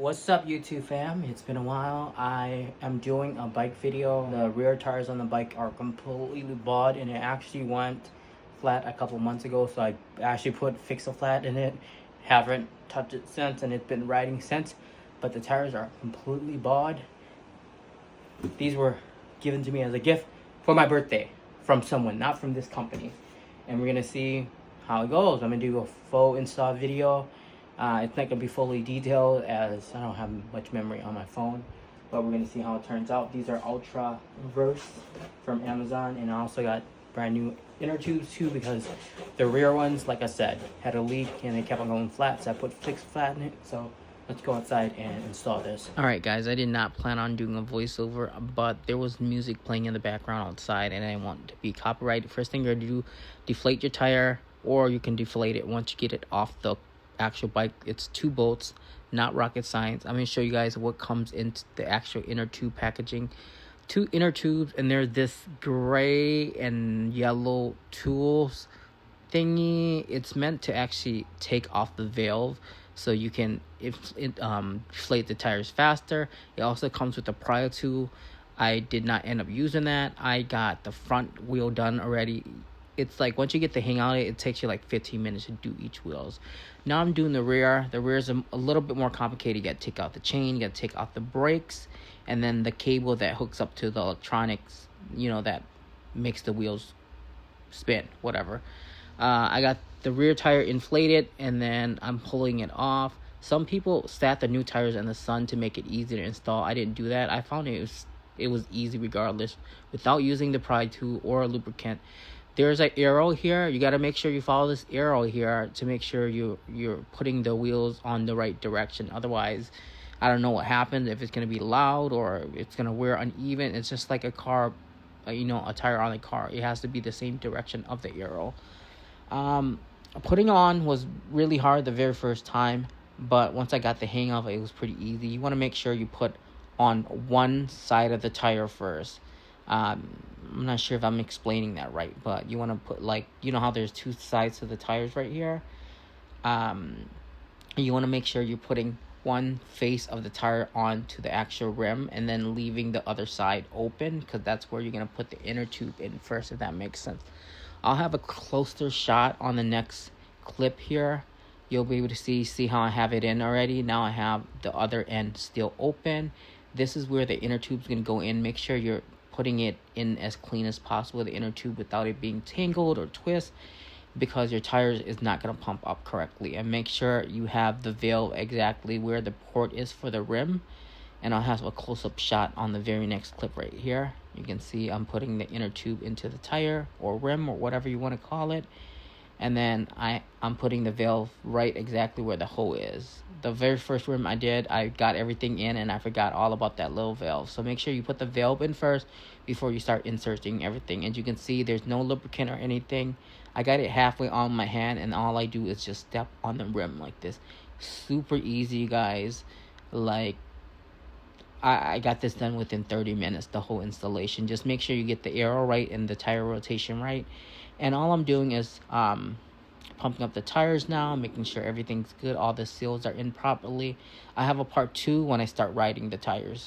What's up YouTube fam? It's been a while. I am doing a bike video. The rear tires on the bike are completely bald and it actually went flat a couple months ago, so I actually put Fix-A-Flat in it. Haven't touched it since and it's been riding since, but the tires are completely bald. These were given to me as a gift for my birthday from someone, not from this company. And we're gonna see how it goes. I'm gonna do a full install video. It's not gonna be fully detailed as I don't have much memory on my phone, but we're gonna see how it turns out. These are ULTRAVERSE from Amazon, and I also got brand new inner tubes too because the rear ones, like I said, had a leak and they kept on going flat, so I put Fix-A-Flat in it. So let's go outside and install this. Alright guys, I did not plan on doing a voiceover, but there was music playing in the background outside and I didn't want it to be copyrighted. First thing you're gonna do, deflate your tire, or you can deflate it once you get it off the actual bike. It's 2 bolts, not rocket science. I'm going to show you guys what comes into the actual inner tube packaging. 2 inner tubes, and there's this gray and yellow tools thingy. It's meant to actually take off the valve so you can inflate the tires faster. It also comes with a pry tool. I did not end up using that. I got the front wheel done already. It's like once you get the hang out of it, it takes you like 15 minutes to do each wheels. Now I'm doing the rear. The rear is a little bit more complicated. You got to take out the chain, you got to take out the brakes, and then the cable that hooks up to the electronics, that makes the wheels spin, whatever. I got the rear tire inflated, and then I'm pulling it off. Some people sat the new tires in the sun to make it easier to install. I didn't do that. I found it was easy regardless without using the pry tool or a lubricant. There's an arrow here. You got to make sure you follow this arrow here to make sure you're putting the wheels on the right direction. Otherwise, I don't know what happens, if it's going to be loud or it's going to wear uneven. It's just like a car, a tire on a car. It has to be the same direction of the arrow. Putting on was really hard the very first time, but once I got the hang of it, it was pretty easy. You want to make sure you put on one side of the tire first. I'm not sure if I'm explaining that right, but you want to put, how there's 2 sides to the tires right here. You want to make sure you're putting one face of the tire onto the actual rim and then leaving the other side open, because that's where you're going to put the inner tube in first, if that makes sense. I'll have a closer shot on the next clip here. You'll be able to see how I have it in already. Now I have the other end still open. This is where the inner tube's going to go in. Make sure you're putting it in as clean as possible, the inner tube, without it being tangled or twist, because your tires is not going to pump up correctly. And make sure you have the valve exactly where the port is for the rim. And I'll have a close-up shot on the very next clip right here. You can see I'm putting the inner tube into the tire or rim or whatever you want to call it. And then I'm putting the valve right exactly where the hole is. The very first rim I did, I got everything in and I forgot all about that little valve. So make sure you put the valve in first before you start inserting everything. As you can see, there's no lubricant or anything. I got it halfway on my hand, and all I do is just step on the rim like this. Super easy, guys. I got this done within 30 minutes, the whole installation. Just make sure you get the arrow right and the tire rotation right. And all I'm doing is pumping up the tires now, making sure everything's good, all the seals are in properly. I have a part 2 when I start riding the tires.